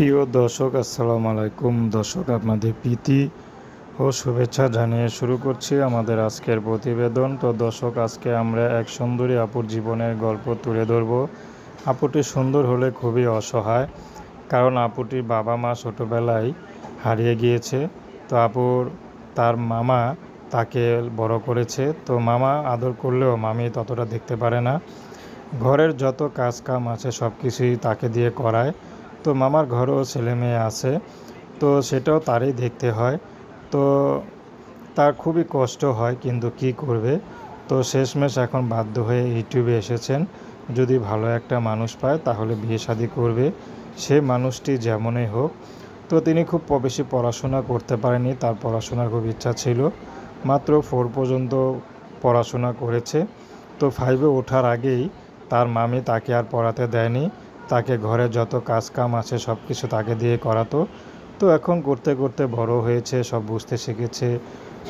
প্রিয় দর্শক, আসসালামু আলাইকুম। দর্শক, আপনাদের প্রীতি ও শুভেচ্ছা জানিয়ে শুরু করছি আমাদের আজকের প্রতিবেদন। তো দর্শক, আজকে আমরা এক সুন্দরী আপুর জীবনের গল্প তুলে ধরব। আপুটি সুন্দর হলে খুবই অসহায়, কারণ আপুটির বাবা মা ছোটোবেলায় হারিয়ে গিয়েছে। তো তার মামা তাকে বড় করেছে। তো মামা আদর করলেও মামি ততটা দেখতে পারে না। ঘরের যত কাজ কাম আছে সব কিছুই তাকে দিয়ে করায়। তো মামার ঘরেও ছেলে মেয়ে আছে, তো সেটাও তারই দেখতে হয়। তো তার খুবই কষ্ট হয়, কিন্তু কি করবে। তো শেষমেশ এখন বাধ্য হয়ে ইউটিউবে এসেছেন। যদি ভালো একটা মানুষ পায় তাহলে বিয়ে শাদী করবে, সে মানুষটি যেমনই হোক। তো তিনি খুব বেশি পড়াশোনা করতে পারেনি, তার পড়াশোনার খুব ইচ্ছা ছিল। মাত্র 4 পর্যন্ত পড়াশোনা করেছে। তো 5-এ ওঠার আগেই তার মামি তাকে আর পড়াতে দেয়নি। তাকে ঘরে যত কাজ কাম আছে সব কিছু তাকে দিয়ে করাতো। তো এখন করতে করতে বড় হয়েছে, সব বুঝতে শিখেছে।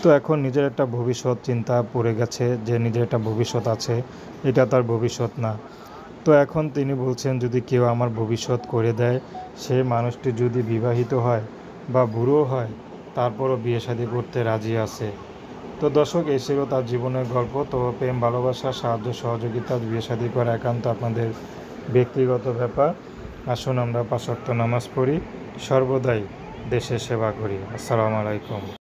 তো এখন নিজের একটা ভবিষ্যৎ চিন্তা পড়ে গেছে, যে নিজের একটা ভবিষ্যৎ আছে, এটা তার ভবিষ্যৎ না। তো এখন তিনি বলছেন, যদি কেউ আমার ভবিষ্যৎ করে দেয়, সে মানুষটি যদি বিবাহিত হয় বা বুড়ো হয়, তারপরও বিয়ে শাদী করতে রাজি আছে। তো দর্শক, এই ছিল তার জীবনের গল্প। তো প্রেম, ভালোবাসা, সাহায্য সহযোগিতা, বিয়ে শাদী করা একান্ত আপনাদের ব্যক্তিগত ব্যাপার। আসুন আমরা 5 ওয়াক্ত নামাজ পড়ি, সর্বদাই দেশের সেবা করি। আসসালামু আলাইকুম।